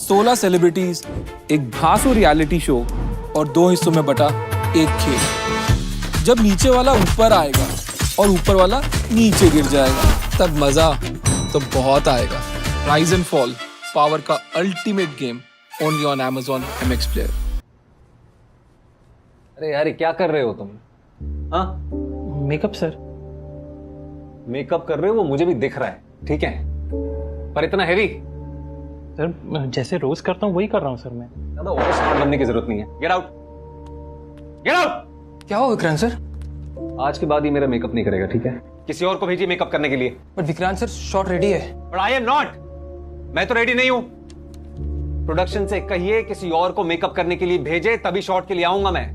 16 celebrities, एक धांसू reality show और 2 हिस्सों में बटा एक खेल। जब नीचे वाला ऊपर आएगा और ऊपर वाला नीचे गिर जाएगा, तब मजा तो बहुत आएगा। राइज एंड फॉल, पावर का ultimate game, only on Amazon MX Player। अरे यार, क्या कर रहे हो तुम? हाँ, मेकअप सर। मेकअप कर रहे हो, वो मुझे भी दिख रहा है, ठीक है, पर इतना हैवी। सर जैसे रोज करता हूँ वही कर रहा हूँ सर मैं। ज्यादा ओवर स्मार्ट बनने की जरूरत नहीं है। Get out, get out. क्या हो विक्रांत सर? आज के बाद ये मेरा मेकअप नहीं करेगा, ठीक है? किसी और को भेजिए मेकअप करने के लिए। But Vikrant sir, shot ready है। But I am not. मैं तो रेडी नहीं हूं। प्रोडक्शन से कहिए किसी और को मेकअप करने के लिए भेजे, तभी शॉट के लिए आऊंगा मैं।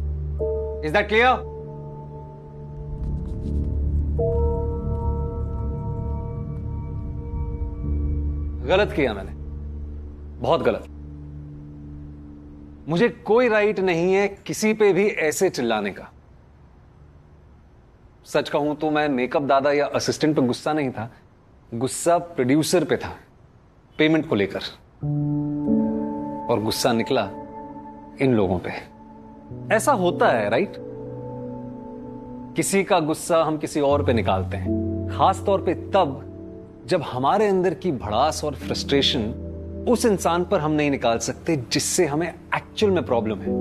Is that clear? गलत किया मैंने, बहुत गलत। मुझे कोई राइट नहीं है किसी पे भी ऐसे चिल्लाने का। सच कहूं तो मैं मेकअप दादा या असिस्टेंट पे गुस्सा नहीं था, गुस्सा प्रोड्यूसर पे था, पेमेंट को लेकर। और गुस्सा निकला इन लोगों पे। ऐसा होता है, राइट? किसी का गुस्सा हम किसी और पे निकालते हैं, खास तौर पे तब जब हमारे अंदर की भड़ास और फ्रस्ट्रेशन उस इंसान पर हम नहीं निकाल सकते जिससे हमें एक्चुअल में प्रॉब्लम है।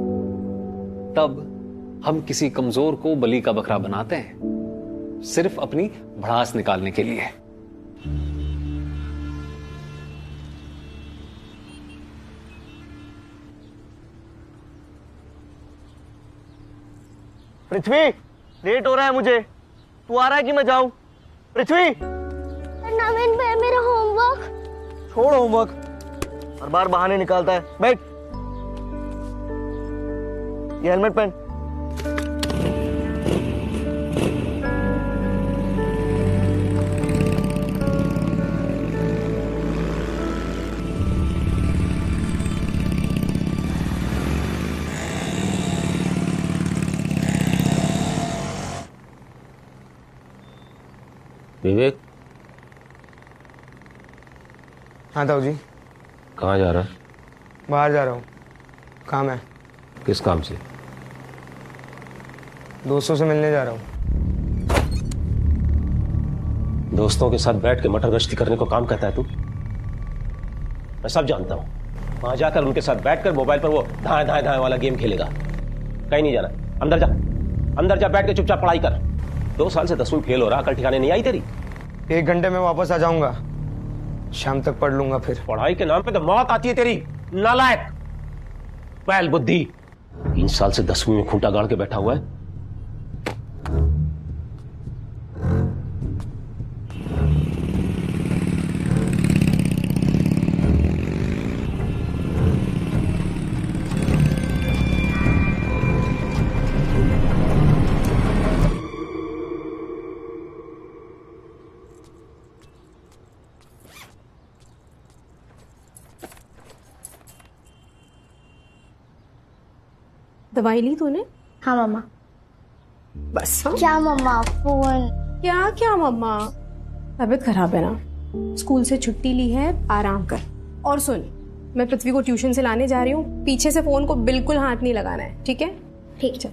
तब हम किसी कमजोर को बलि का बकरा बनाते हैं, सिर्फ अपनी भड़ास निकालने के लिए। पृथ्वी, लेट हो रहा है मुझे। तू आ रहा है कि मैं जाऊं? पृथ्वी, नवीन भैया, मेरा होमवर्क। छोड़ होमवर्क, हर बार बहाने निकालता है। बैठ, ये हेलमेट पहन। विवेक, हाँ ताऊ जी। कहाँ जा रहा है? बाहर जा रहा हूँ, काम है। किस काम से? दोस्तों से मिलने जा रहा हूँ। दोस्तों के साथ बैठ के मटर गश्ती करने को काम कहता है तू? मैं सब जानता हूँ। वहां जाकर उनके साथ बैठकर मोबाइल पर वो धाए धाए धाए वाला गेम खेलेगा। कहीं नहीं जाना, अंदर जा, अंदर जा, बैठ के चुपचाप पढ़ाई कर। 2 साल से 10वीं फेल हो रहा, कल ठिकाने नहीं आई तेरी? 1 घंटे में वापस आ जाऊंगा, शाम तक पढ़ लूंगा फिर। पढ़ाई के नाम पे तो मौत आती है तेरी, नालायक, बैल बुद्धि। 3 साल से 10वीं में खूंटा गाड़ के बैठा हुआ है। दवाई ली तूने? हाँ मम्मा। बस हाँ? क्या मम्मा, फोन? क्या क्या मम्मा, तबीयत खराब है ना, स्कूल से छुट्टी ली है, आराम कर। और सुन, मैं पृथ्वी को ट्यूशन से लाने जा रही हूँ, पीछे से फोन को बिल्कुल हाथ नहीं लगाना है, ठीक है? ठीक। चल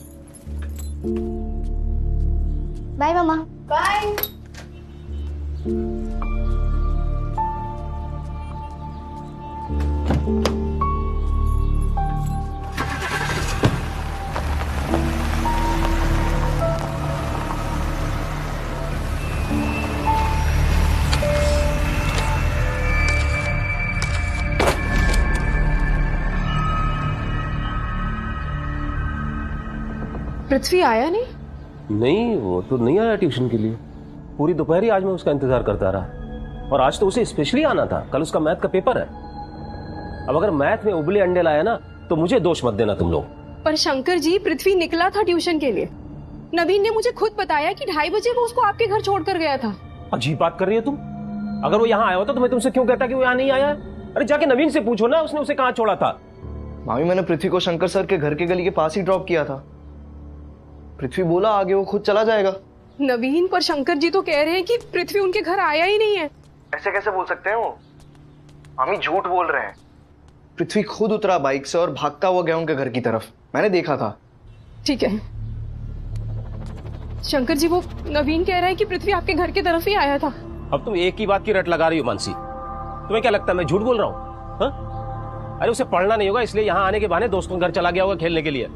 बाय मम्मा। बाय। पृथ्वी आया नहीं? नहीं, वो तो नहीं आया ट्यूशन के लिए। पूरी दोपहर ही आज मैं उसका इंतजार करता रहा, और आज तो उसे स्पेशली आना था, कल उसका मैथ का पेपर है। अब अगर मैथ में उबले अंडे लाया ना तो मुझे दोष मत देना तुम लोग। पर शंकर जी, पृथ्वी निकला था ट्यूशन के लिए। नवीन ने मुझे खुद बताया कि 2:30 बजे वो उसको आपके घर छोड़कर गया था। अजीब बात कर रही है तुम। अगर वो यहाँ आया होता तो मैं तुमसे क्यों कहता कि वो यहाँ नहीं आया? अरे जाके नवीन से पूछो ना, उसने उसे कहाँ छोड़ा था। मामी, मैंने पृथ्वी को शंकर सर के घर के गली के पास ही ड्रॉप किया था। पृथ्वी बोला आगे वो खुद चला जाएगा। नवीन, पर शंकर जी तो कह रहे हैं कि पृथ्वी उनके घर आया ही नहीं है। ऐसे कैसे बोल सकते हैं वो? मामी झूठ बोल रहे हैं। पृथ्वी खुद उतरा बाइक से और भागता हुआ गया उनके घर की तरफ, मैंने देखा था। ठीक है शंकर जी, वो नवीन कह रहा है कि पृथ्वी आपके घर की तरफ ही आया था। अब तुम एक ही बात की रट लगा रही हो मानसी। तुम्हें क्या लगता है मैं झूठ बोल रहा हूँ? हाँ? अरे उसे पढ़ना नहीं होगा इसलिए यहाँ आने के बहाने दोस्तों के घर चला गया होगा खेलने के लिए।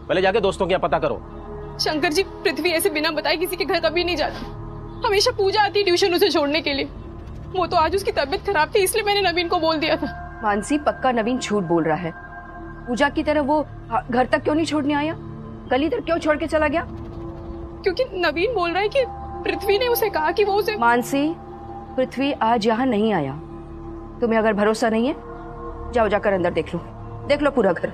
पहले जाके दोस्तों के यहाँ पता करो। शंकर जी, पृथ्वी ऐसे बिना बताए किसी के घर कभी नहीं जाता। हमेशा पूजा आती ट्यूशन उसे छोड़ने के लिए। वो तो आज उसकी तबीयत खराब थी इसलिए मैंने नवीन को बोल दिया था। मानसी, पक्का नवीन झूठ बोल रहा है। पूजा की तरह वो घर तक क्यों नहीं छोड़ने आया? गली तक क्यों छोड़ के चला गया? क्योंकि नवीन बोल रहा है कि पृथ्वी ने उसे कहा कि वो उसे। मानसी, पृथ्वी आज यहाँ नहीं आया। तुम्हें अगर भरोसा नहीं है जाओ जाकर अंदर देख लो पूरा घर।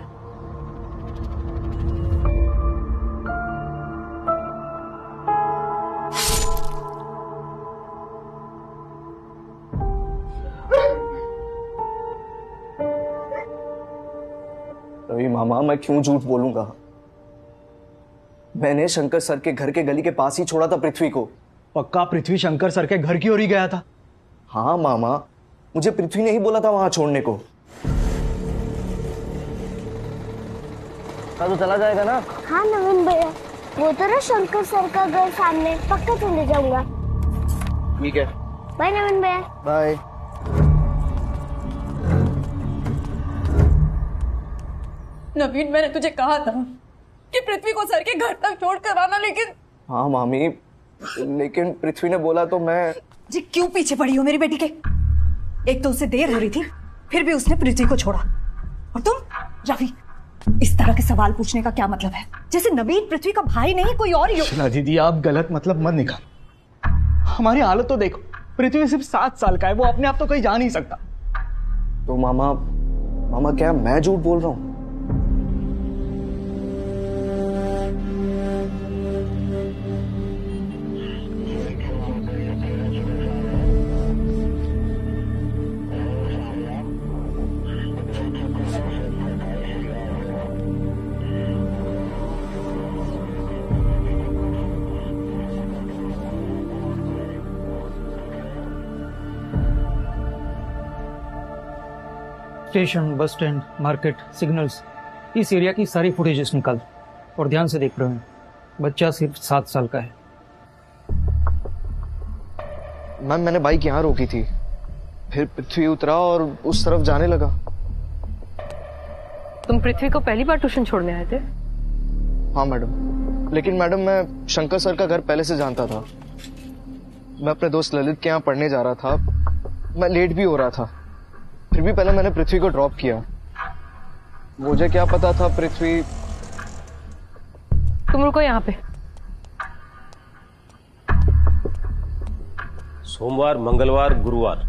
रवि मामा, मैं क्यों झूठ बोलूंगा? मैंने शंकर सर के घर के गली के पास ही छोड़ा था पृथ्वी को। पक्का पृथ्वी शंकर सर के घर की ओर ही गया था? हाँ मामा, मुझे पृथ्वी ने ही बोला था वहां छोड़ने को। तो चला जाएगा ना? हाँ नवीन भैया, वो तो ना शंकर सर का घर सामने, पक्का चले जाऊंगा। ठीक है, बाय नवीन भैया। बाय। नवीन, मैंने तुझे कहा था कि पृथ्वी को सर के घर तक छोड़ कर आना, लेकिन। हाँ मामी, लेकिन पृथ्वी ने बोला तो मैं। जी क्यों पीछे पड़ी हो मेरी बेटी के? एक तो उससे देर हो रही थी, फिर भी उसने पृथ्वी को छोड़ा। और तुम रवि, इस तरह के सवाल पूछने का क्या मतलब है? जैसे नवीन पृथ्वी का भाई नहीं कोई और ही हो। शिला दीदी, आप गलत मतलब मत निकालो। हमारी हालत तो देखो, पृथ्वी सिर्फ 7 साल का है, वो अपने आप तो कहीं जा नहीं सकता। तो मामा क्या मैं झूठ बोल रहा हूँ? Station, bus stand, market, signals, इस एरिया की सारी फुटेजेस निकाल और ध्यान से देख रहे हैं। बच्चा सिर्फ 7 साल का है। मैम, मैंने बाइक यहाँ रोकी थी, फिर पृथ्वी उतरा और उस तरफ जाने लगा। तुम पृथ्वी को पहली बार ट्यूशन छोड़ने आए थे? हाँ मैडम, लेकिन मैडम मैं शंकर सर का घर पहले से जानता था। मैं अपने दोस्त ललित के यहाँ पढ़ने जा रहा था, मैं लेट भी हो रहा था, फिर भी पहले मैंने पृथ्वी को ड्रॉप किया। मुझे क्या पता था पृथ्वी। तुम रुको यहाँ पे। सोमवार, मंगलवार, गुरुवार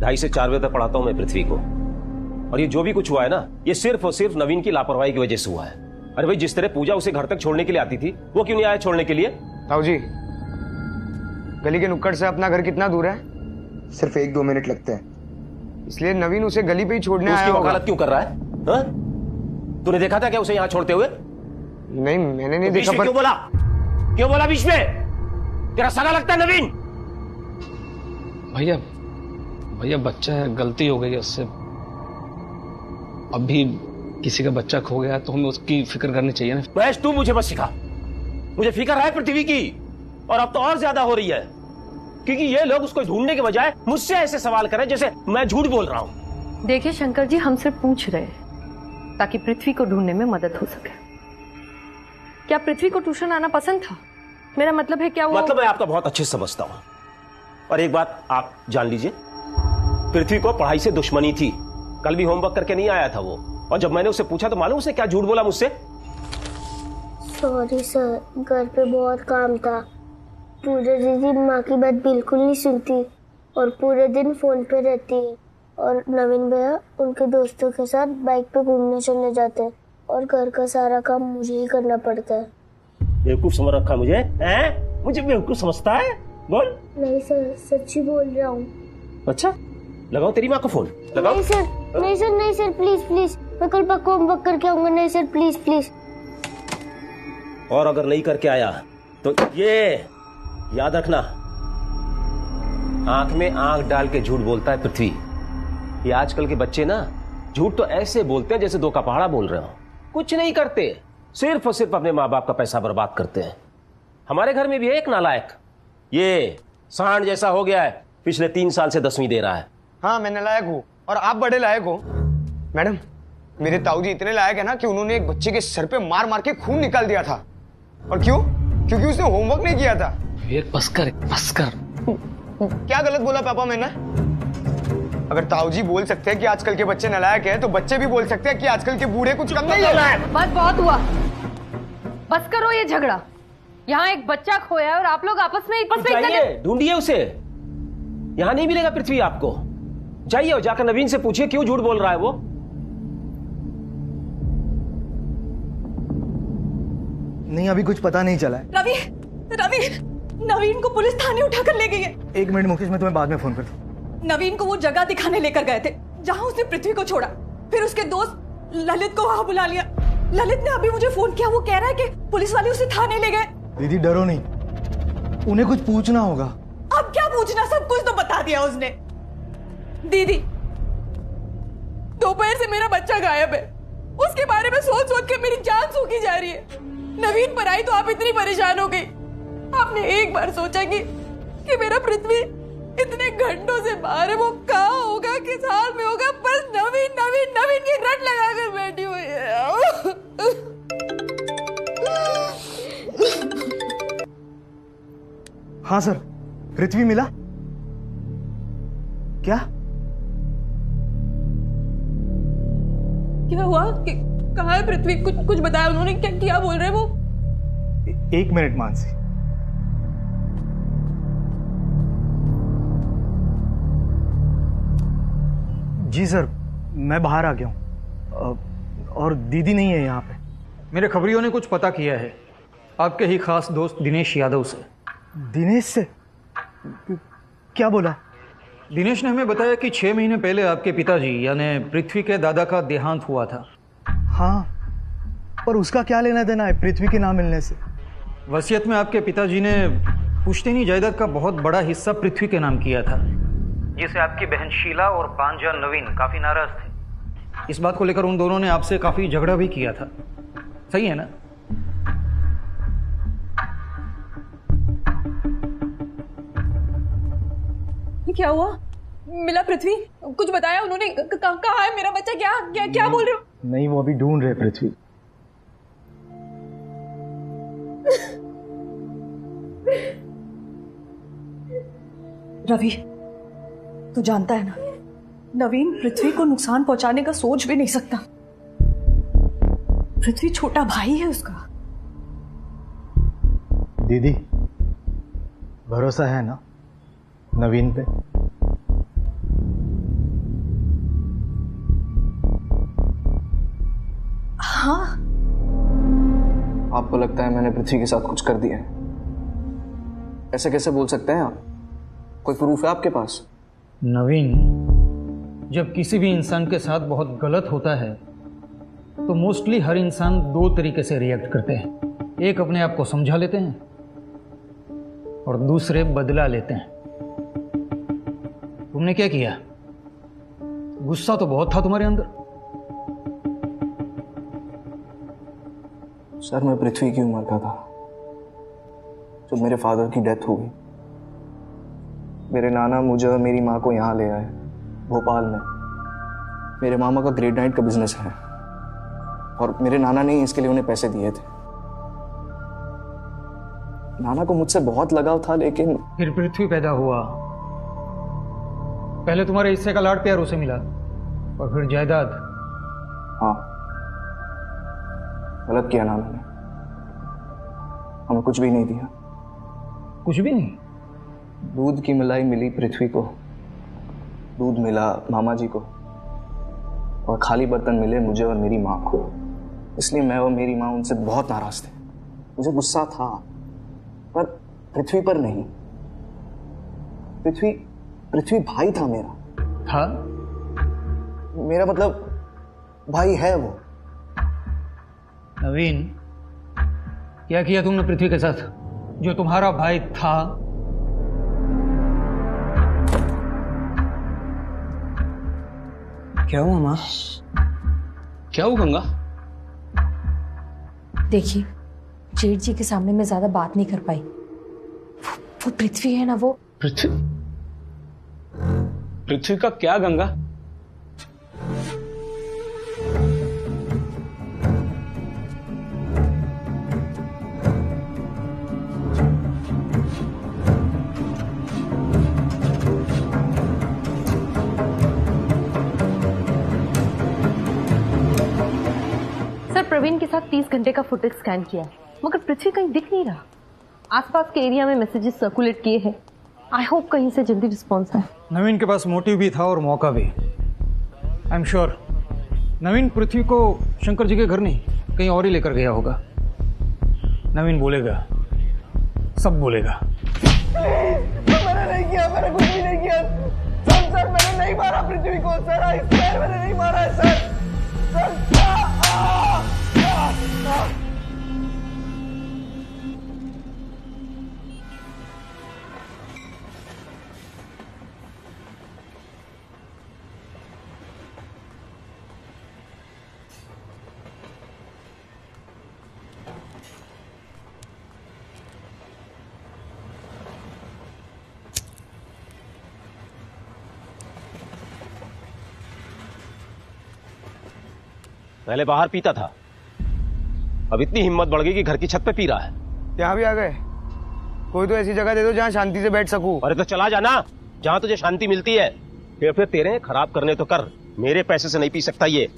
2:30 से 4 बजे तक पढ़ाता हूं मैं पृथ्वी को। और ये जो भी कुछ हुआ है ना, ये सिर्फ और सिर्फ नवीन की लापरवाही की वजह से हुआ है। अरे भाई, जिस तरह पूजा उसे घर तक छोड़ने के लिए आती थी, वो क्यों नहीं आया छोड़ने के लिए? ताऊ जी, गली के नुक्कड़ से अपना घर कितना दूर है? सिर्फ 1-2 मिनट लगते हैं। इसलिए नवीन उसे गली पे ही छोड़ने आया उसकी होगा। वकालत क्यों कर रहा है? हा? तूने देखा था क्या उसे यहाँ छोड़ते हुए? नहीं, मैंने नहीं बीच देखा। में क्यों बोला बीच में? तेरा सगा लगता है नवीन? भैया बच्चा है, गलती हो गई है उससे। अब भी किसी का बच्चा खो गया तो हमें उसकी फिक्र करनी चाहिए ना। महेश, तू मुझे मत सिखा। मुझे फिक्र है पृथ्वी की, और अब तो और ज्यादा हो रही है, क्योंकि ये लोग उसको ढूंढने के बजाय मुझसे ऐसे सवाल करें जैसे मैं झूठ बोल रहा हूं। देखिए शंकर जी, हम सिर्फ पूछ रहे हैं ताकि पृथ्वी को ढूंढने में मदद हो सके। क्या पृथ्वी को ट्यूशन आना पसंद था? मेरा मतलब है क्या वो। मतलब मैं आपका बहुत अच्छे से समझता हूं, और एक बात आप जान लीजिए, पृथ्वी को पढ़ाई से दुश्मनी थी। कल भी होमवर्क करके नहीं आया था वो, और जब मैंने उससे पूछा तो मालूम उसने क्या झूठ बोला मुझसे? सॉरी सर, घर पे बहुत काम था। पूजा दीदी माँ की बात बिल्कुल नहीं सुनती और पूरे दिन फोन पे रहती है, और नवीन भैया उनके दोस्तों के साथ बाइक पे घूमने चले जाते हैं, और घर का सारा काम मुझे ही करना पड़ता है। बेवकूफ समझ रखा है मुझे? हैं? मुझे बेवकूफ समझता है? बोल। नहीं सर, सच्ची बोल रहा हूँ। अच्छा, लगाओ तेरी माँ को फोन, लगाओ। नहीं सर, नहीं सर, नहीं सर, प्लीज प्लीज, मैं कल पक्का होमवर्क करके आऊंगा। नहीं सर, प्लीज प्लीज। और अगर नहीं करके आया तो ये याद रखना, आंख में आंख डाल के झूठ बोलता है पृथ्वी। ये आजकल के बच्चे ना झूठ तो ऐसे बोलते हैं जैसे दो का पहाड़ा बोल रहे हो। कुछ नहीं करते, सिर्फ और सिर्फ अपने माँ बाप का पैसा बर्बाद करते हैं। हमारे घर में भी है एक नालायक, ये सांड जैसा हो गया है, पिछले 3 साल से 10वीं दे रहा है। हाँ मैं नालायक हूँ और आप बड़े लायक हो। मैडम मेरे ताऊ जी इतने लायक है ना कि उन्होंने एक बच्चे के सर पे मार मार के खून निकाल दिया था। और क्यों? क्योंकि उसने होमवर्क नहीं किया था। बस कर। क्या गलत बोला पापा मैंने? अगर ताऊ जी बोल सकते हैं कि आजकल के बच्चे नालायक हैं, तो बच्चे भी बोल सकते हैं कि आजकल के बूढ़े कुछ कम नहीं है। बस बहुत हुआ, बस करो ये झगड़ा। यहाँ एक बच्चा खोया है और आप लोग आपस में ढूंढिए उसे, यहां नहीं मिलेगा पृथ्वी आपको। जाइए और जाकर नवीन से पूछिए क्यों झूठ बोल रहा है वो। नहीं अभी कुछ पता नहीं चला है। रवि नवीन को पुलिस थाने उठाकर ले गई है। 1 मिनट मुकेश, मैं तुम्हें बाद में फोन करता हूँ। नवीन को वो जगह दिखाने लेकर गए थे जहां उसने पृथ्वी को छोड़ा, फिर उसके दोस्त ललित को वहां बुला लिया। ललित ने अभी मुझे फोन किया, वो कह रहा है कि पुलिस वाले उसे थाने ले गए। दीदी डरो नहीं, उन्हें कुछ पूछना होगा। अब क्या पूछना, सब कुछ तो बता दिया उसने। दीदी दोपहर से मेरा बच्चा गायब है, उसके बारे में सोच सोच के मेरी जान सूखी जा रही है। नवीन पर आई तो आप इतनी परेशान हो गई। आपने एक बार सोचा कि मेरा पृथ्वी इतने घंटों से बाहर है, वो कहाँ होगा, किस हाल में होगा? बस नवीन नवीन नवीन की रट लगाकर बैठी हुई है। हाँ सर, पृथ्वी मिला क्या? क्या हुआ? कहाँ है पृथ्वी? कुछ बताया उन्होंने? क्या बोल रहे हैं वो? 1 मिनट मानसी। जी सर, मैं बाहर आ गया हूँ और दीदी नहीं है यहाँ पे। मेरे खबरियों ने कुछ पता किया है आपके ही खास दोस्त दिनेश यादव से। दिनेश से? क्या बोला? दिनेश ने हमें बताया कि 6 महीने पहले आपके पिताजी यानी पृथ्वी के दादा का देहांत हुआ था। हाँ, पर उसका क्या लेना देना है पृथ्वी के ना मिलने से? वसीयत में आपके पिताजी ने पुश्तैनी जायदाद का बहुत बड़ा हिस्सा पृथ्वी के नाम किया था, जिसे आपकी बहन शीला और भांजा नवीन काफी नाराज थे। इस बात को लेकर उन दोनों ने आपसे काफी झगड़ा भी किया था, सही है ना? क्या हुआ? मिला पृथ्वी? कुछ बताया उन्होंने? कहाँ है मेरा बच्चा? क्या बोल रहे हो? नहीं, वो अभी ढूंढ रहे पृथ्वी। रवि, तू जानता है ना, नवीन पृथ्वी को नुकसान पहुंचाने का सोच भी नहीं सकता। पृथ्वी छोटा भाई है उसका। दीदी भरोसा है ना नवीन पे? हाँ। आपको लगता है मैंने पृथ्वी के साथ कुछ कर दिया है? ऐसे कैसे बोल सकते हैं आप? कोई प्रूफ है आपके पास? नवीन, जब किसी भी इंसान के साथ बहुत गलत होता है तो मोस्टली हर इंसान 2 तरीके से रिएक्ट करते हैं। एक अपने आप को समझा लेते हैं और दूसरे बदला लेते हैं। तुमने क्या किया? गुस्सा तो बहुत था तुम्हारे अंदर। सर मैं पृथ्वी की उम्र का था जब मेरे फादर की डेथ हो गई। मेरे नाना मुझे और मेरी माँ को यहाँ ले आए भोपाल में। मेरे मामा का ग्रेड नाइट का बिजनेस है और मेरे नाना ने इसके लिए उन्हें पैसे दिए थे। नाना को मुझसे बहुत लगाव था, लेकिन फिर पृथ्वी पैदा हुआ। पहले तुम्हारे हिस्से का लाड प्यार उसे मिला और फिर जायदाद। हाँ, गलत किया नाना ने, हमें कुछ भी नहीं दिया। कुछ भी नहीं? दूध की मलाई मिली पृथ्वी को, दूध मिला मामा जी को, और खाली बर्तन मिले मुझे और मेरी माँ को। इसलिए मैं और मेरी माँ उनसे बहुत नाराज थे। मुझे गुस्सा था, पर पृथ्वी पर नहीं। पृथ्वी भाई था मेरा। था? मेरा मतलब भाई है वो। नवीन, क्या किया तुमने पृथ्वी के साथ जो तुम्हारा भाई था? क्या हुआ माँ? क्या हुआ गंगा? देखिए, जेठ जी के सामने मैं ज्यादा बात नहीं कर पाई। वो पृथ्वी है ना, वो पृथ्वी का क्या गंगा? सर, प्रवीण के साथ 30 घंटे का फुटेज स्कैन किया है, मगर पृथ्वी कहीं दिख नहीं रहा। आसपास के एरिया में मैसेजेस सर्कुलेट किए हैं। आई होप कहीं से जल्दी रिस्पॉन्स आए। नवीन के पास मोटिव भी था और मौका भी। आई एम श्योर नवीन पृथ्वी को शंकर जी के घर नहीं, कहीं और ही लेकर गया होगा। नवीन बोलेगा, सब बोलेगा। मैंने नहीं किया, मैंने कुछ भी नहीं किया सर, मैंने नहीं मारा पृथ्वी को सर, मैंने नहीं मारा है सर। पहले बाहर पीता था, अब इतनी हिम्मत बढ़ गई कि घर की छत पे पी रहा है। यहाँ भी आ गए? कोई तो ऐसी जगह दे दो जहाँ शांति से बैठ सकूं। अरे तो चला जाना जहां तुझे शांति मिलती है। फिर तेरे खराब करने तो कर, मेरे पैसे से नहीं पी सकता ये।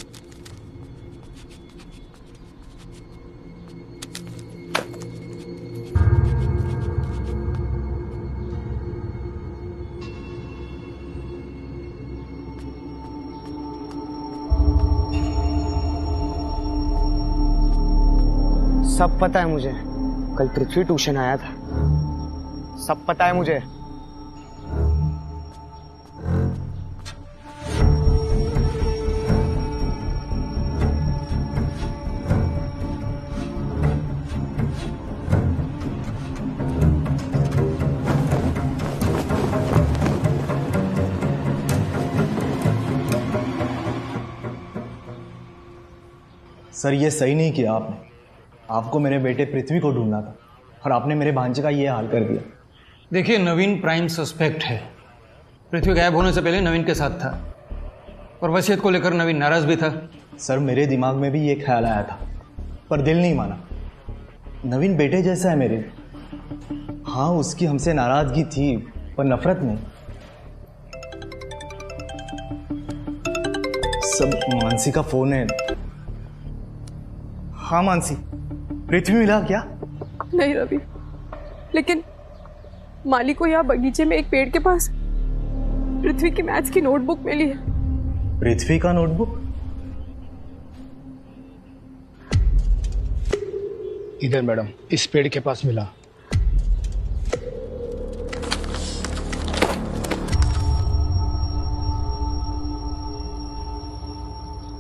सब पता है मुझे, कल पृथ्वी ट्यूशन आया था, सब पता है मुझे। सर ये सही नहीं किया आपने। आपको मेरे बेटे पृथ्वी को ढूंढना था और आपने मेरे भांजे का ये हाल कर दिया। देखिए, नवीन प्राइम सस्पेक्ट है। पृथ्वी गायब होने से पहले नवीन के साथ था और वसीयत को लेकर नवीन नाराज भी था। सर मेरे दिमाग में भी ये ख्याल आया था, पर दिल नहीं माना। नवीन बेटे जैसा है मेरे। हाँ, उसकी हमसे नाराजगी थी, पर नफरत नहीं। सब मानसी का फोन है। हाँ मानसी, पृथ्वी मिला क्या? नहीं रवि, लेकिन माली को यहाँ बगीचे में एक पेड़ के पास पृथ्वी की मैथ्स की नोटबुक मिली है। पृथ्वी का नोटबुक? इधर मैडम, इस पेड़ के पास मिला।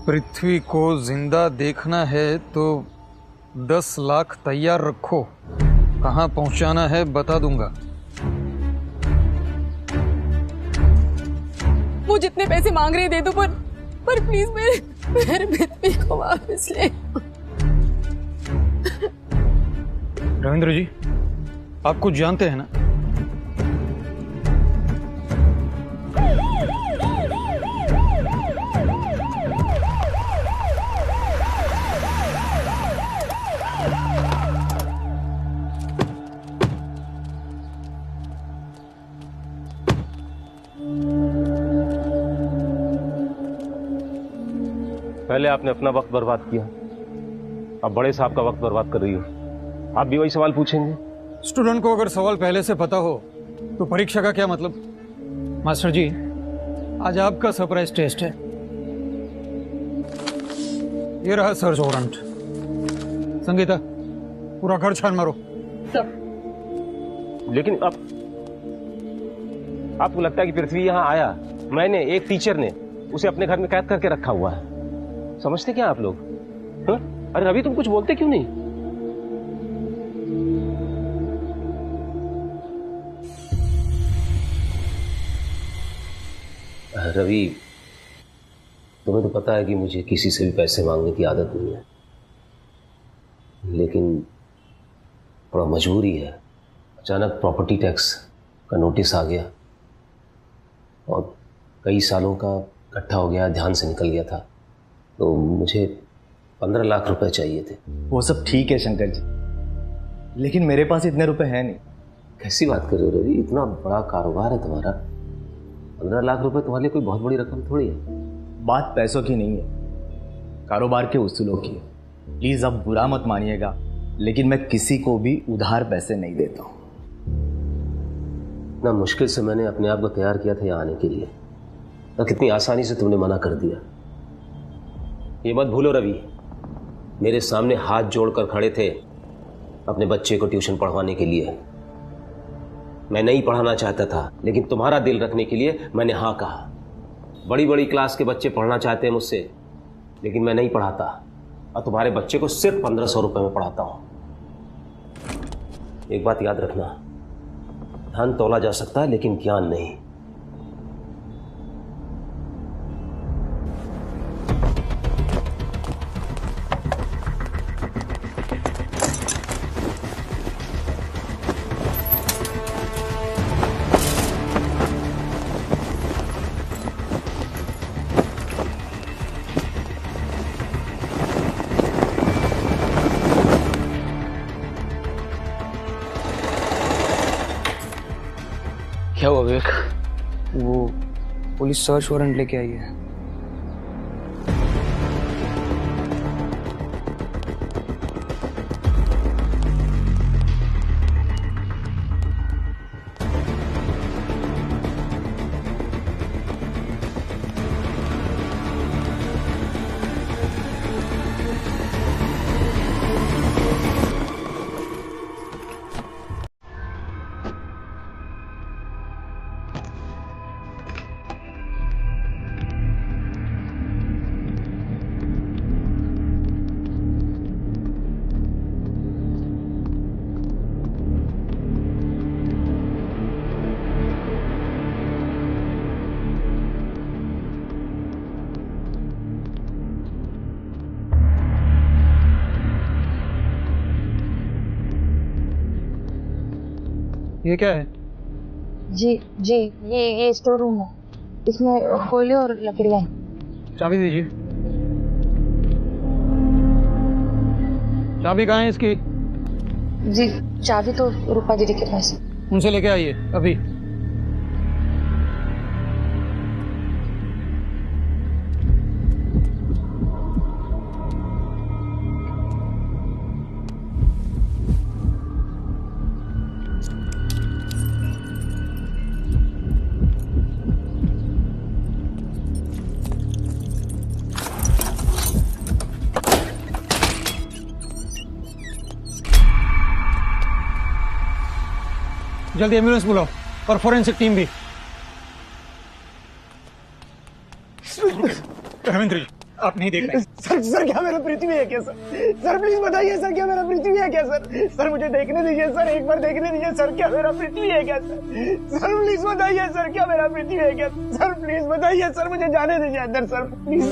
पृथ्वी को जिंदा देखना है तो 10 लाख तैयार रखो, कहाँ पहुंचाना है बता दूंगा। वो जितने पैसे मांग रहे दे दो, पर प्लीज मेरे पृथ्वी को वापस ले। रविंद्र जी, आप कुछ जानते हैं ना? पहले आपने अपना वक्त बर्बाद किया, अब बड़े साहब का वक्त बर्बाद कर रही हो। आप भी वही सवाल पूछेंगे? स्टूडेंट को अगर सवाल पहले से पता हो तो परीक्षा का क्या मतलब? मास्टर जी, आज आपका सरप्राइज टेस्ट है। ये रहा सर्च वारंट। संगीता, पूरा घर छान मारो। सर। लेकिन अब आपको लगता है कि पृथ्वी यहां आया, मैंने, एक टीचर ने उसे अपने घर में कैद करके रखा हुआ है? समझते क्या आप लोग? हाँ? अरे रवि, तुम कुछ बोलते क्यों नहीं? रवि, तुम्हें तो पता है कि मुझे किसी से भी पैसे मांगने की आदत नहीं है, लेकिन थोड़ा मजबूरी है। अचानक प्रॉपर्टी टैक्स का नोटिस आ गया और कई सालों का इकट्ठा हो गया, ध्यान से निकल गया था, तो मुझे 15 लाख रुपए चाहिए थे। वो सब ठीक है शंकर जी, लेकिन मेरे पास इतने रुपए हैं नहीं। कैसी बात कर रहे हो रवि, इतना बड़ा कारोबार है तुम्हारा, 15 लाख रुपए तुम्हारे लिए कोई बहुत बड़ी रकम थोड़ी है। बात पैसों की नहीं है, कारोबार के उसूलों की है। प्लीज आप बुरा मत मानिएगा, लेकिन मैं किसी को भी उधार पैसे नहीं देता हूँ। इतना मुश्किल से मैंने अपने आप को तैयार किया था यहाँ आने के लिए, और कितनी आसानी से तुमने मना कर दिया। ये मत भूलो रवि, मेरे सामने हाथ जोड़कर खड़े थे अपने बच्चे को ट्यूशन पढ़वाने के लिए। मैं नहीं पढ़ाना चाहता था, लेकिन तुम्हारा दिल रखने के लिए मैंने हाँ कहा। बड़ी बड़ी क्लास के बच्चे पढ़ना चाहते हैं मुझसे, लेकिन मैं नहीं पढ़ाता, और तुम्हारे बच्चे को सिर्फ 1500 रुपए में पढ़ाता हूं। एक बात याद रखना, धन तोला जा सकता है लेकिन ज्ञान नहीं। क्या हुआ विवेक? वो पुलिस सर्च वारंट लेके आई है। ये क्या है? जी जी, ये स्टोर रूम है, इसमें कोयले और लकड़ियाँ हैं। चाबी दीजिए। चाबी कहाँ है इसकी? जी चाबी तो रूपा दीदी के पास है। उनसे लेके आइए अभी। जल्दी एम्बुलेंस बुलाओ और फोरेंसिक टीम भी। रविंद्र जी, आप नहीं देख रहे। सर क्या मेरा पृथ्वी है क्या सर? सर प्लीज बताइए सर, क्या मेरा पृथ्वी है क्या सर? सर मुझे देखने दीजिए सर, एक बार देखने दीजिए सर, क्या मेरा पृथ्वी है क्या सर? सर प्लीज बताइए सर, क्या मेरा पृथ्वी है क्या? सर प्लीज बताइए सर, मुझे जाने दीजिए अंदर सर प्लीज।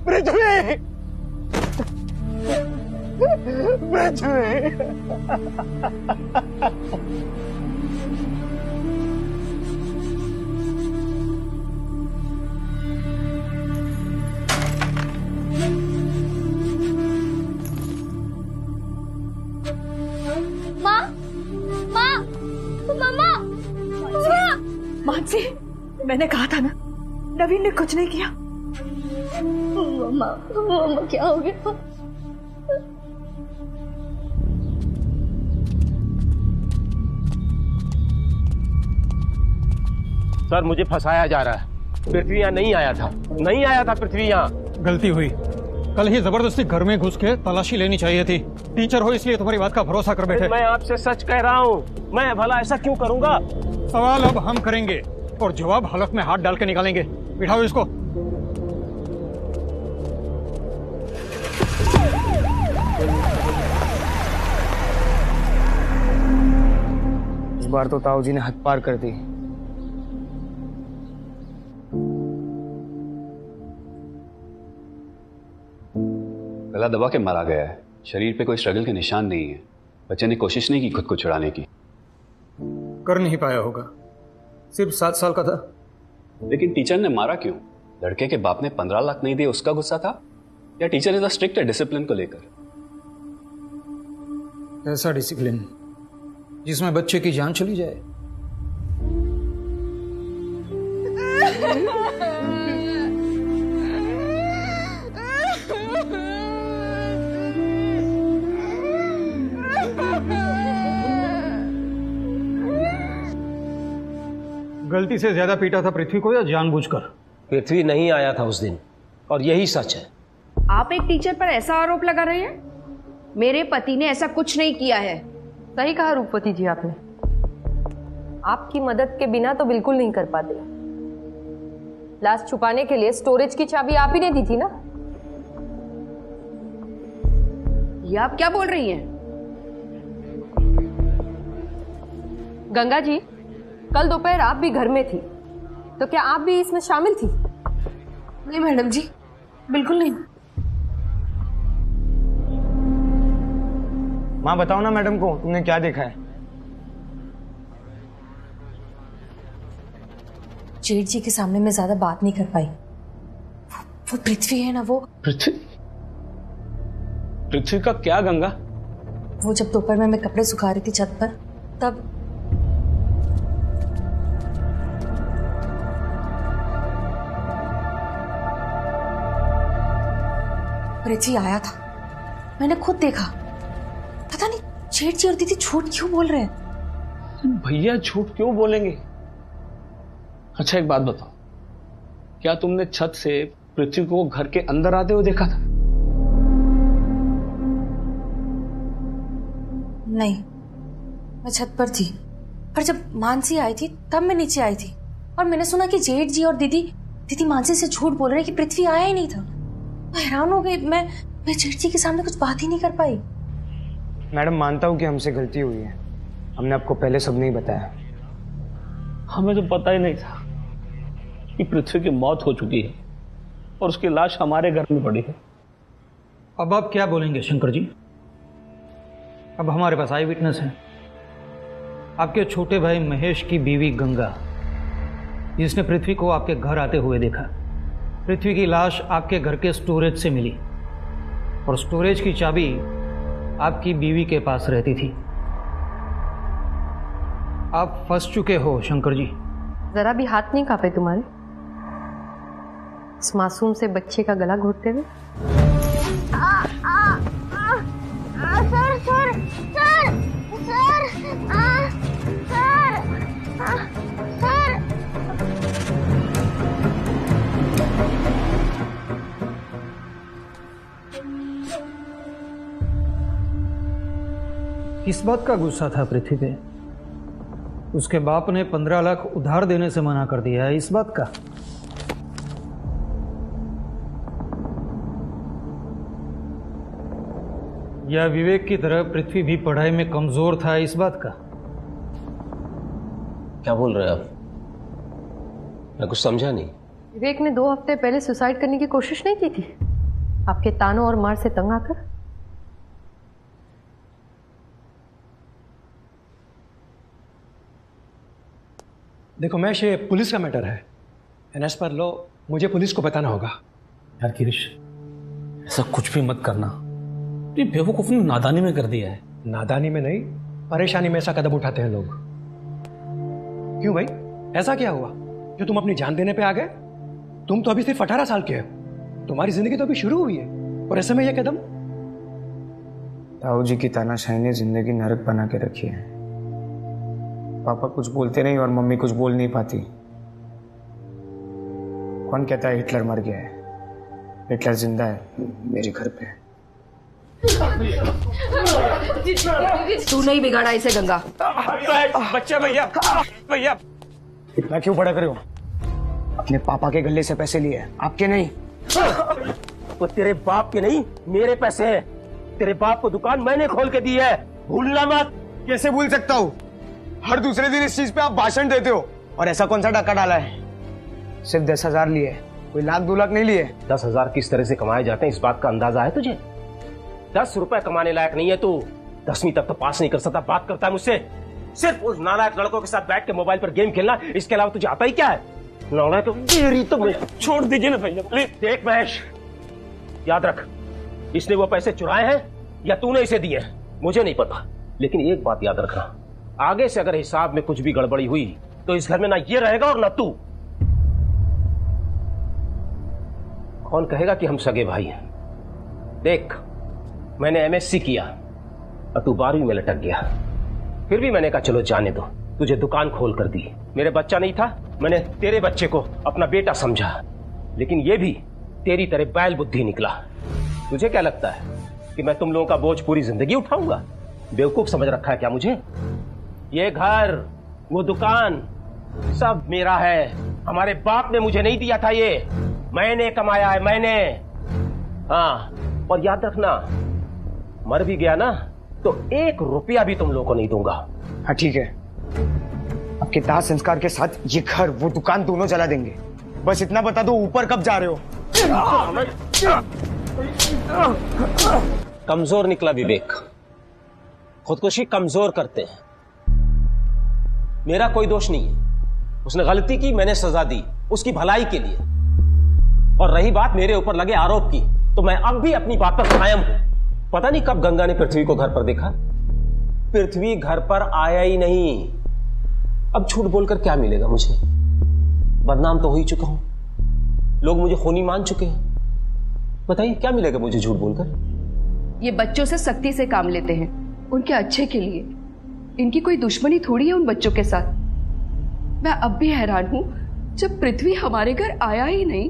पृथ्वी, पृथ्वी। मानसी, मैंने कहा था ना, नवीन ने कुछ नहीं किया। मम्मा क्या हो गया? सर मुझे फंसाया जा रहा है। पृथ्वी यहाँ नहीं आया था, नहीं आया था पृथ्वी यहाँ। गलती हुई, कल ही जबरदस्ती घर में घुस के तलाशी लेनी चाहिए थी। टीचर हो इसलिए तुम्हारी बात का भरोसा कर बैठे। मैं आपसे सच कह रहा हूँ, मैं भला ऐसा क्यों करूंगा? सवाल अब हम करेंगे और जवाब हलक में हाथ डाल के निकालेंगे। बिठाओ इसको। बार तो ताऊ जी ने हद पार कर दी। गला दबा के मारा गया है, शरीर पे कोई स्ट्रगल के निशान नहीं है। बच्चे ने कोशिश नहीं की खुद को छुड़ाने की। कर नहीं पाया होगा, सिर्फ 7 साल का था। लेकिन टीचर ने मारा क्यों? लड़के के बाप ने 15 लाख नहीं दिए उसका गुस्सा था, या टीचर इतना स्ट्रिक्ट है डिसिप्लिन को लेकर? ऐसा डिसिप्लिन जिसमें बच्चे की जान चली जाए। गलती से ज्यादा पीटा था पृथ्वी को या जानबूझकर? पृथ्वी नहीं आया था उस दिन, और यही सच है। आप एक टीचर पर ऐसा आरोप लगा रहे हैं? मेरे पति ने ऐसा कुछ नहीं किया है। सही कहा रूपवती जी आपने। आपकी मदद के बिना तो बिल्कुल नहीं कर पाते। लाश छुपाने के लिए स्टोरेज की चाबी आप ही ने दी थी ना? ये आप क्या बोल रही हैं? गंगा जी, कल दोपहर आप भी घर में थी, तो क्या आप भी इसमें शामिल थी? नहीं मैडम जी, बिल्कुल नहीं। माँ बताओ ना मैडम को, तुमने क्या देखा है? जेठ जी के सामने मैं ज्यादा बात नहीं कर पाई। वो पृथ्वी है ना, वो पृथ्वी का क्या गंगा? वो जब दोपहर में मैं कपड़े सुखा रही थी छत पर, तब पृथ्वी आया था। मैंने खुद देखा। पता नहीं जेठ जी और दीदी झूठ क्यों बोल रहे हैं। भैया झूठ क्यों बोलेंगे? अच्छा एक बात बताओ, क्या तुमने छत से पृथ्वी को घर के अंदर आते हुए देखा था? नहीं, मैं छत पर थी, पर जब मानसी आई थी तब मैं नीचे आई थी, और मैंने सुना कि जेठ जी और दीदी मानसी से झूठ बोल रहे हैं कि पृथ्वी आया ही नहीं था। मैं हैरान हो गई। मैं जेठ जी के सामने कुछ बात ही नहीं कर पाई। मैडम मानता हूँ कि हमसे गलती हुई है, हमने आपको पहले सब नहीं बताया। हमें तो पता ही नहीं था कि पृथ्वी की मौत हो चुकी है और उसकी लाश हमारे घर में पड़ी है। अब आप क्या बोलेंगे शंकर जी? अब हमारे पास आई विटनेस है, आपके छोटे भाई महेश की बीवी गंगा, जिसने पृथ्वी को आपके घर आते हुए देखा। पृथ्वी की लाश आपके घर के स्टोरेज से मिली, और स्टोरेज की चाबी आपकी बीवी के पास रहती थी। आप फंस चुके हो शंकर जी। जरा भी हाथ नहीं कांपे तुम्हारे इस मासूम से बच्चे का गला घोटते हुए? किस बात का गुस्सा था पृथ्वी पे? उसके बाप ने 15 लाख उधार देने से मना कर दिया है, इस बात का? या विवेक की तरह पृथ्वी भी पढ़ाई में कमजोर था, इस बात का? क्या बोल रहे हैं आप? मैं कुछ समझा नहीं। विवेक ने 2 हफ्ते पहले सुसाइड करने की कोशिश नहीं की थी आपके तानों और मार से तंग आकर? देखो मैश, ये पुलिस का मैटर है, एंड एज पर लॉ मुझे पुलिस को बताना होगा। यार किरिश, ऐसा कुछ भी मत करना। ये बेवकूफ ने नादानी में कर दिया है। नादानी में नहीं, परेशानी में ऐसा कदम उठाते हैं लोग। क्यों भाई, ऐसा क्या हुआ जो तुम अपनी जान देने पे आ गए? तुम तो अभी सिर्फ 18 साल के हो, तुम्हारी जिंदगी तो अभी शुरू हुई है, और ऐसे में यह कदम? ताऊ जी की तानाशाही ने जिंदगी नरक बना के रखी है। पापा कुछ बोलते नहीं और मम्मी कुछ बोल नहीं पाती। कौन कहता है हिटलर मर गया है? हिटलर जिंदा है मेरे घर पे। तू नहीं बिगाड़ा इसे गंगा। बच्चा भैया मैं क्यों बड़ा करूं? अपने पापा के गले से पैसे लिए, आपके नहीं। तो तेरे बाप के नहीं, मेरे पैसे हैं। तेरे बाप को दुकान मैंने खोल के दी है, भूलना मत। कैसे भूल सकता हूँ? हर दूसरे दिन इस चीज पे आप भाषण देते हो। और ऐसा कौन सा डाका डाला है? सिर्फ 10,000 लिए, कोई लाख 2 लाख नहीं लिए। 10,000 किस तरह से कमाए जाते हैं इस बात का अंदाजा है तुझे? 10 रुपए कमाने लायक नहीं है तू। 10वीं तक तो पास नहीं कर सकता, बात करता है मुझसे। सिर्फ उस नालायक लड़कों के साथ बैठ के मोबाइल पर गेम खेलना, इसके अलावा तुझे आता ही क्या है? नालायक तो छोड़ दीजिए ना भैया प्लीज। देख महेश, याद रख, इसने वो पैसे चुराए हैं या तूने इसे दिए मुझे नहीं पता, लेकिन एक बात याद रखना, आगे से अगर हिसाब में कुछ भी गड़बड़ी हुई तो इस घर में ना ये रहेगा और ना तू। कौन कहेगा कि हम सगे भाई हैं? देख, मैंने एमएससी किया और तू 12वीं में लटक गया, फिर भी मैंने कहा चलो जाने दो, तुझे दुकान खोल कर दी। मेरे बच्चा नहीं था, मैंने तेरे बच्चे को अपना बेटा समझा, लेकिन ये भी तेरी तरह बैल बुद्धि निकला। तुझे क्या लगता है कि मैं तुम लोगों का बोझ पूरी जिंदगी उठाऊंगा? बेवकूफ समझ रखा है क्या मुझे? ये घर, वो दुकान सब मेरा है। हमारे बाप ने मुझे नहीं दिया था, ये मैंने कमाया है, मैंने। हाँ, और याद रखना, मर भी गया ना तो 1 रुपया भी तुम लोगों को नहीं दूंगा। हाँ ठीक है, आपके दाह संस्कार के साथ ये घर वो दुकान दोनों जला देंगे। बस इतना बता दो, ऊपर कब जा रहे हो? कमजोर निकला विवेक, खुदकुशी कमजोर करते हैं। मेरा कोई दोष नहीं है, उसने गलती की, मैंने सजा दी उसकी भलाई के लिए। और रही बात मेरे ऊपर लगे आरोप की, तो मैं अब भी अपनी बात पर कायम हूं। पता नहीं कब गंगा ने पृथ्वी को घर पर देखा, पृथ्वी घर पर आया ही नहीं। अब झूठ बोलकर क्या मिलेगा मुझे? बदनाम तो हो ही चुका हूं, लोग मुझे खूनी मान चुके हैं। बताइए क्या मिलेगा मुझे झूठ बोलकर? ये बच्चों से सख्ती से काम लेते हैं, उनके अच्छे के लिए। इनकी कोई दुश्मनी थोड़ी है उन बच्चों के साथ। मैं अब भी हैरान हूं, जब पृथ्वी हमारे घर आया ही नहीं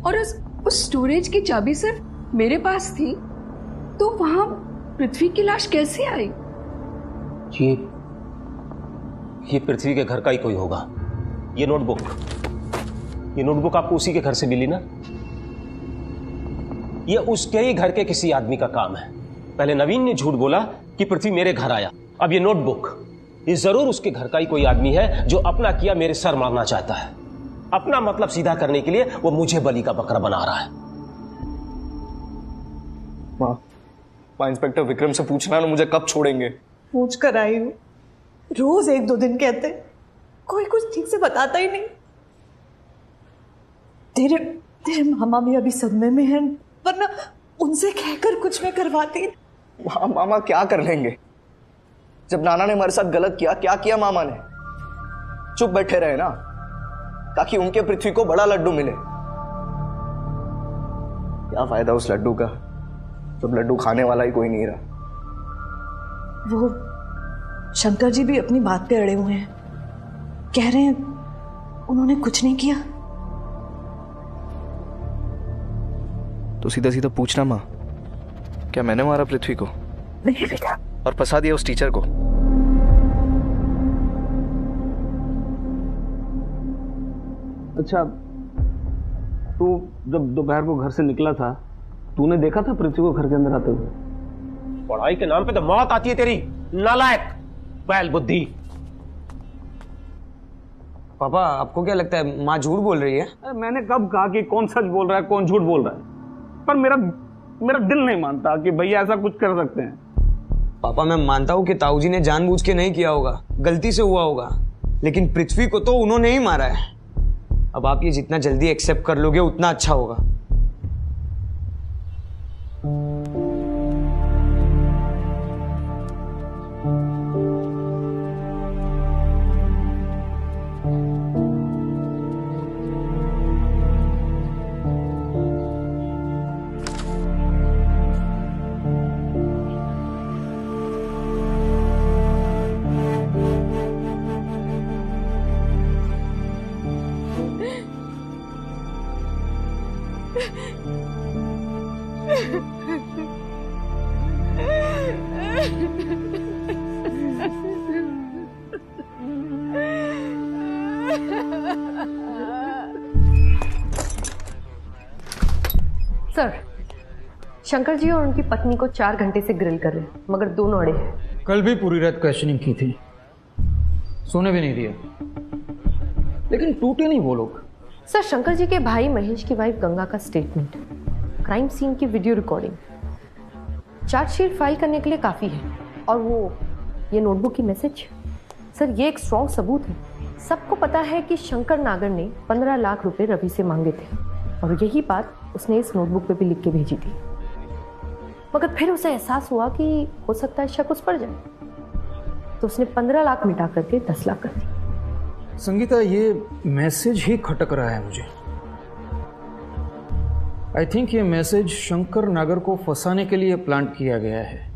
और उस स्टोरेज की चाबी सिर्फ मेरे पास थी, तो वहां पृथ्वी की लाश कैसे आई? ये पृथ्वी के घर का ही कोई होगा। ये नोटबुक आपको उसी के घर से मिली ना? ये उसके ही घर के किसी आदमी का काम है। पहले नवीन ने झूठ बोला कि पृथ्वी मेरे घर आया, अब ये नोटबुक, ये जरूर उसके घर का ही कोई आदमी है जो अपना किया मेरे सर मारना चाहता है। अपना मतलब सीधा करने के लिए वो मुझे बलि का बकरा बना रहा है। माँ इंस्पेक्टर विक्रम से पूछना ना मुझे कब छोड़ेंगे। पूछ कर आई हूँ, रोज 1-2 दिन कहते, कोई कुछ ठीक से बताता ही नहीं। तेरे मामा भी अभी सदमे में हैं, वरना उनसे कहकर कुछ मैं करवाती। मामा क्या कर लेंगे? जब नाना ने हमारे साथ गलत किया, क्या किया मामा ने? चुप बैठे रहे ना, ताकि उनके पृथ्वी को बड़ा लड्डू मिले। क्या फायदा उस लड्डू का जब लड्डू खाने वाला ही कोई नहीं रहा। वो शंकर जी भी अपनी बात पे अड़े हुए हैं, कह रहे हैं उन्होंने कुछ नहीं किया। तो सीधा सीधा पूछना माँ, क्या मैंने मारा पृथ्वी को? नहीं बेटा। और फंसा दिया उस टीचर को? अच्छा, तू जब दोपहर को घर से निकला था, तूने देखा था पृथ्वी को घर के अंदर आते हुए? पढ़ाई के नाम पे तो मौत आती है तेरी, नालायक, बैल बुद्धि। पापा, आपको क्या लगता है माँ झूठ बोल रही है? मैंने कब कहा कि कौन सच बोल रहा है कौन झूठ बोल रहा है? पर मेरा दिल नहीं मानता कि भैया ऐसा कुछ कर सकते हैं। पापा, मैं मानता हूँ कि ताऊजी ने जानबूझ के नहीं किया होगा, गलती से हुआ होगा, लेकिन पृथ्वी को तो उन्होंने ही मारा है। अब आप ये जितना जल्दी एक्सेप्ट कर लोगे उतना अच्छा होगा। सर, शंकर जी और उनकी पत्नी को 4 घंटे से ग्रिल कर रहे हैं, मगर दोनों अड़े हैं। कल भी पूरी रात क्वेश्चनिंग की थी, सोने भी नहीं दिया, लेकिन टूटे नहीं वो लोग। सर, शंकर जी के भाई महेश की वाइफ गंगा का स्टेटमेंट, क्राइम सीन की वीडियो रिकॉर्डिंग, चार्जशीट फाइल करने के लिए काफ़ी है। और वो ये नोटबुक की मैसेज, सर ये एक स्ट्रॉन्ग सबूत है। सबको पता है कि शंकर नागर ने 15 लाख रुपए रवि से मांगे थे और यही बात उसने इस नोटबुक पे भी लिख के भेजी थी। मगर फिर उसे एहसास हुआ कि हो सकता है शक उस पर जाए, तो उसने 15 लाख मिटा करके 10 लाख कर दी। संगीता, ये मैसेज ही खटक रहा है मुझे। आई थिंक ये मैसेज शंकर नागर को फंसाने के लिए प्लांट किया गया है।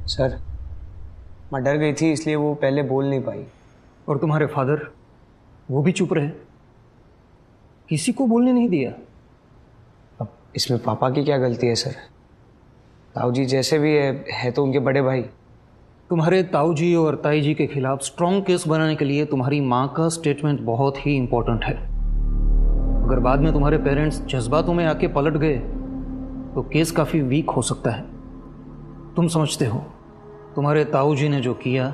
सर, मैं डर गई थी इसलिए वो पहले बोल नहीं पाई। और तुम्हारे फादर, वो भी चुप रहे, किसी को बोलने नहीं दिया। अब इसमें पापा की क्या गलती है सर? ताऊ जी जैसे भी है तो उनके बड़े भाई। तुम्हारे ताऊ जी और ताई जी के खिलाफ स्ट्रॉन्ग केस बनाने के लिए तुम्हारी माँ का स्टेटमेंट बहुत ही इंपॉर्टेंट है। अगर बाद में तुम्हारे पेरेंट्स जज्बातों में आके पलट गए तो केस काफ़ी वीक हो सकता है। तुम समझते हो तुम्हारे ताऊ जी ने जो किया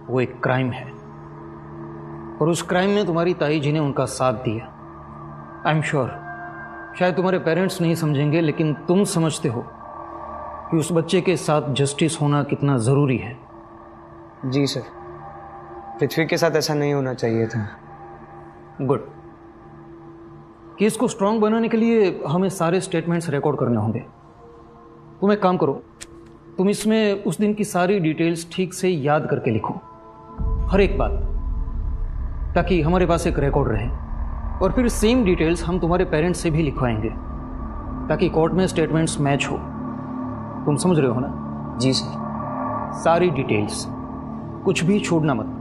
वो एक क्राइम है, और उस क्राइम में तुम्हारी ताई जी ने उनका साथ दिया। आई एम श्योर शायद तुम्हारे पेरेंट्स नहीं समझेंगे, लेकिन तुम समझते हो कि उस बच्चे के साथ जस्टिस होना कितना ज़रूरी है। जी सर, पृथ्वी के साथ ऐसा नहीं होना चाहिए था। गुड। केस को स्ट्रांग बनाने के लिए हमें सारे स्टेटमेंट्स रिकॉर्ड करने होंगे। तुम एक काम करो, तुम इसमें उस दिन की सारी डिटेल्स ठीक से याद करके लिखो, हर एक बात, ताकि हमारे पास एक रिकॉर्ड रहे। और फिर सेम डिटेल्स हम तुम्हारे पेरेंट्स से भी लिखवाएंगे ताकि कोर्ट में स्टेटमेंट्स मैच हो। तुम समझ रहे हो ना? जी सर। सारी डिटेल्स, कुछ भी छोड़ना मत।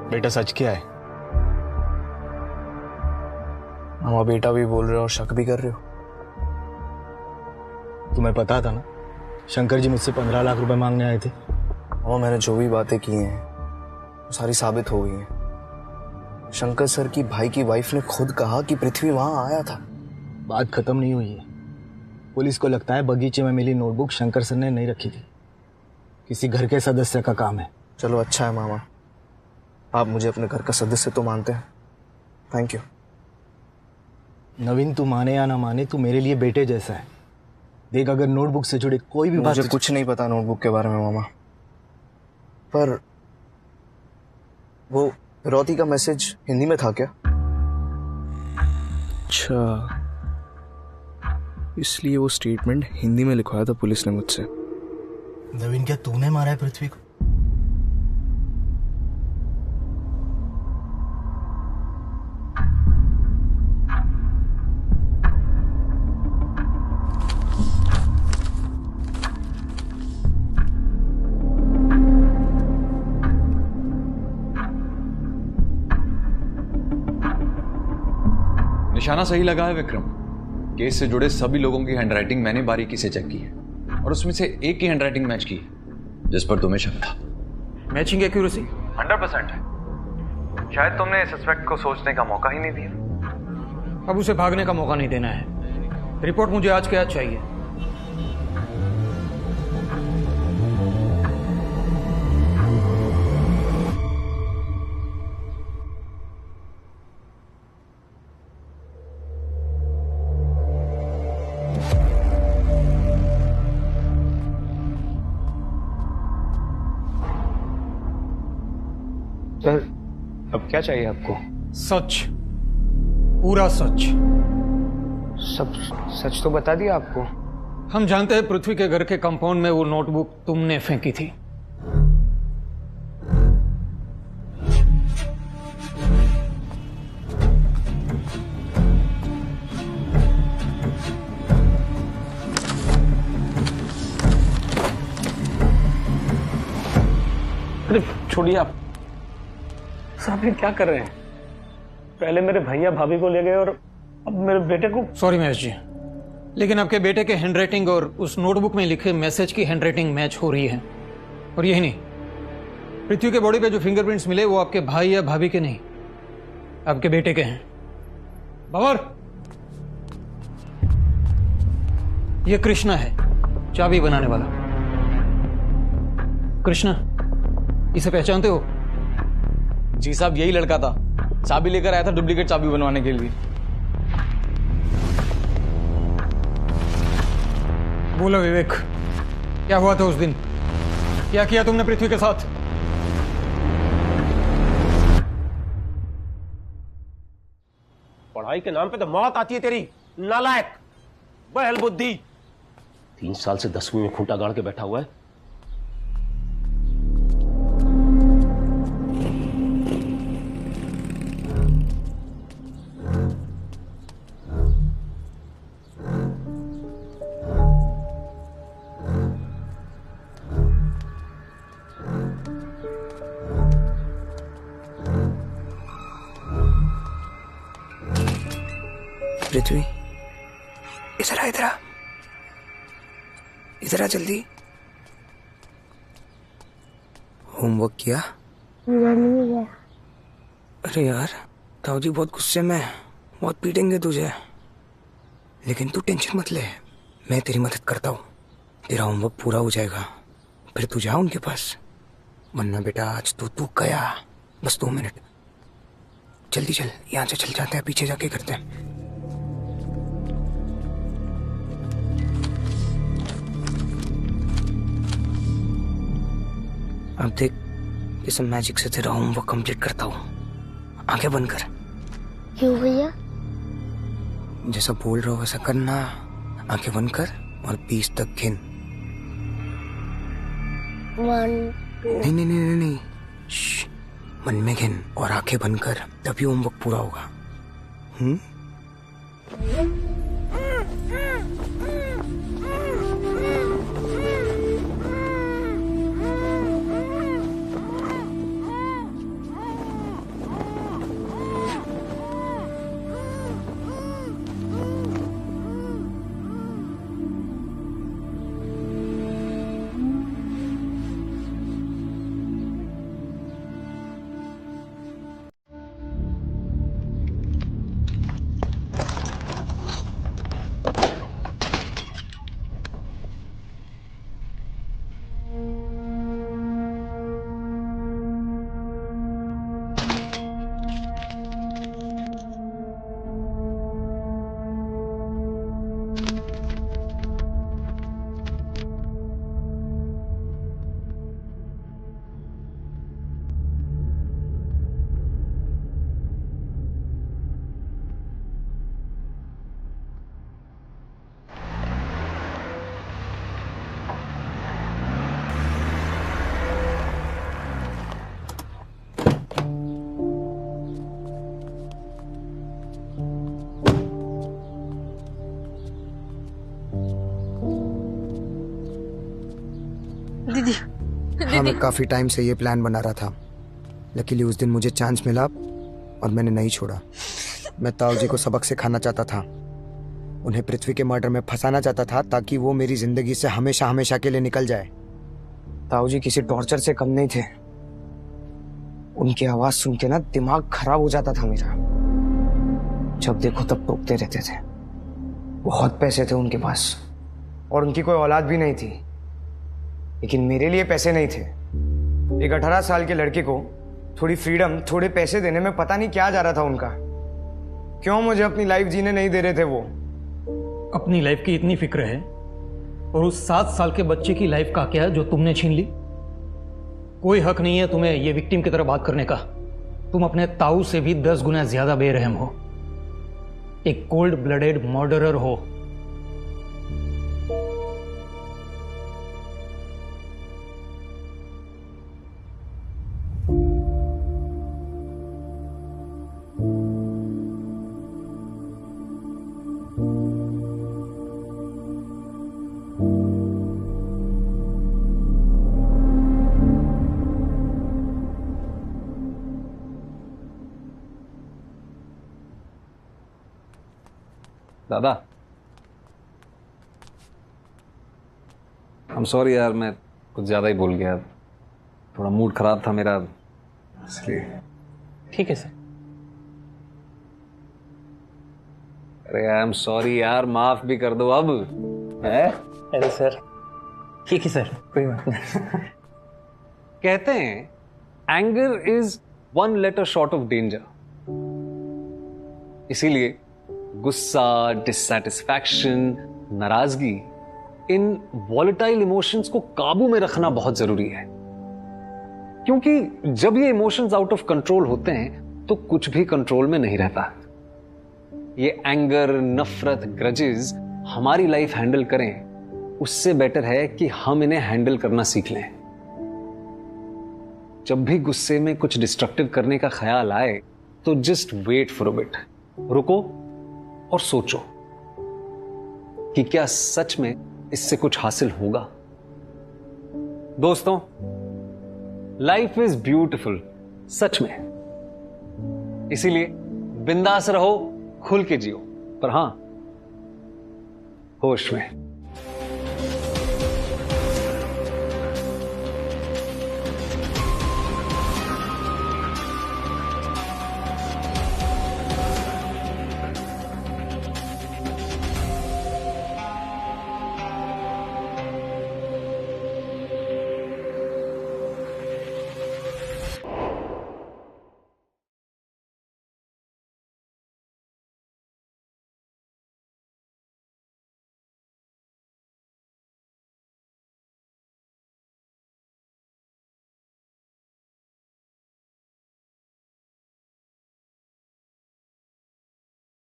बेटा सच क्या है? मामा बेटा भी बोल रहे हो और शक भी कर रहे हो। तुम्हें पता था ना शंकर जी मुझसे 15 लाख रुपए मांगने आए थे। मामा मैंने जो भी बातें की हैं वो सारी साबित हो गई हैं। शंकर सर की भाई की वाइफ ने खुद कहा कि पृथ्वी वहां आया था। बात खत्म नहीं हुई है। पुलिस को लगता है बगीचे में मिली नोटबुक शंकर सर ने नहीं रखी थी, किसी घर के सदस्य का काम है। चलो अच्छा है मामा, आप मुझे अपने घर का सदस्य तो मानते हैं। Thank you. नवीन, तू माने या ना माने, तू मेरे लिए बेटे जैसा है। देख, अगर नोटबुक से जुड़े कोई भी बात, मुझे कुछ नहीं पता नोटबुक के बारे में मामा, पर वो रौती का मैसेज हिंदी में था क्या? अच्छा, इसलिए वो स्टेटमेंट हिंदी में लिखवाया था पुलिस ने मुझसे। नवीन, क्या तूने मारा है पृथ्वी को? निशाना सही लगा है विक्रम। केस से जुड़े सभी लोगों की हैंडराइटिंग मैंने बारीकी से चेक की है और उसमें से एक की हैंडराइटिंग मैच की है जिस पर तुम्हें शक था। मैचिंग एक्यूरेसी 100% है। शायद तुमने सस्पेक्ट को सोचने का मौका ही नहीं दिया। अब उसे भागने का मौका नहीं देना है। रिपोर्ट मुझे आज के आज चाहिए। सर अब क्या चाहिए आपको? सच, पूरा सच। सब सच तो बता दिया आपको। हम जानते हैं पृथ्वी के घर के कंपाउंड में वो नोटबुक तुमने फेंकी थी। अरे छोड़िए आप साहब, ये क्या कर रहे हैं? पहले मेरे भैया भाभी को ले गए और अब मेरे बेटे को। सॉरी महेश जी, लेकिन आपके बेटे के हैंडराइटिंग और उस नोटबुक में लिखे मैसेज की हैंडराइटिंग मैच हो रही है। और यही नहीं, पृथ्वी के बॉडी पे जो फिंगरप्रिंट्स मिले वो आपके भाई या भाभी के नहीं, आपके बेटे के हैं। बाबर, ये कृष्णा है, चाबी बनाने वाला। कृष्णा, इसे पहचानते हो? जी साहब, यही लड़का था, चाबी लेकर आया था डुप्लीकेट चाबी बनवाने के लिए। बोलो विवेक, क्या हुआ था उस दिन? क्या किया तुमने पृथ्वी के साथ? पढ़ाई के नाम पे तो मौत आती है तेरी, नालायक, बहल बुद्धि। 3 साल से 10वीं में खूंटा गाड़ के बैठा हुआ है। पृथ्वी, इधर आ, इधर आ, इधर आ जल्दी। होमवर्क किया? नहीं गया। अरे यार, ताऊजी बहुत गुस्से में है, बहुत पीटेंगे तुझे। लेकिन तू टेंशन मत ले, मैं तेरी मदद करता हूँ। तेरा होमवर्क पूरा हो जाएगा, फिर तू जा उनके पास। वरना बेटा आज तो तू गया। बस 2 मिनट, जल्दी चल, यहाँ से चल जाते हैं, पीछे जाके करते हैं। अब देख, इस मैजिक से तेरा होमवर्क कंप्लीट करता हूँ। आंखें बंद कर। क्यों भैया? जैसा बोल रहा हो वैसा करना। आंखें बंद कर और 20 तक गिन। 1 2। नहीं नहीं नहीं नहीं, श्श, मन में गिन और आंखें बंद कर, तभी होमवर्क पूरा होगा। दीदी, हाँ, मैं काफी टाइम से ये प्लान बना रहा था। लकीली उस दिन मुझे चांस मिला और मैंने नहीं छोड़ा। मैं ताऊ जी को सबक सिखाना चाहता था, उन्हें पृथ्वी के मर्डर में फंसाना चाहता था ताकि वो मेरी जिंदगी से हमेशा हमेशा के लिए निकल जाए। ताऊ जी किसी टॉर्चर से कम नहीं थे। उनकी आवाज सुन के ना दिमाग खराब हो जाता था मेरा। जब देखो तब टोकते रहते थे। बहुत पैसे थे उनके पास और उनकी कोई औलाद भी नहीं थी, लेकिन मेरे लिए पैसे नहीं थे। एक 18 साल के लड़के को थोड़ी फ्रीडम, थोड़े पैसे देने में पता नहीं क्या जा रहा था उनका। क्यों मुझे अपनी लाइफ जीने नहीं दे रहे थे वो? अपनी लाइफ की इतनी फिक्र है और उस 7 साल के बच्चे की लाइफ का क्या जो तुमने छीन ली? कोई हक नहीं है तुम्हें ये विक्टिम की तरह बात करने का। तुम अपने ताऊ से भी 10 गुना ज्यादा बेरहम हो, एक कोल्ड ब्लडेड मर्डरर हो। दादा, I'm sorry यार, मैं कुछ ज्यादा ही बोल गया। थोड़ा मूड खराब था मेरा, इसलिए। ठीक है सर। अरे आई एम सॉरी यार, माफ भी कर दो अब। है? अरे सर ठीक है सर, कोई बात नहीं। कहते हैं anger is 1 letter short of danger. इसीलिए गुस्सा, डिससैटिस्फैक्शन, नाराजगी, इन वॉलेटाइल इमोशंस को काबू में रखना बहुत जरूरी है। क्योंकि जब ये इमोशंस आउट ऑफ कंट्रोल होते हैं तो कुछ भी कंट्रोल में नहीं रहता। ये एंगर, नफरत, ग्रजेस हमारी लाइफ हैंडल करें, उससे बेटर है कि हम इन्हें हैंडल करना सीख लें। जब भी गुस्से में कुछ डिस्ट्रक्टिव करने का ख्याल आए तो just wait for a bit, रुको और सोचो कि क्या सच में इससे कुछ हासिल होगा। दोस्तों, लाइफ इज ब्यूटिफुल, सच में। इसीलिए बिंदास रहो, खुल के जियो, पर हां, होश में।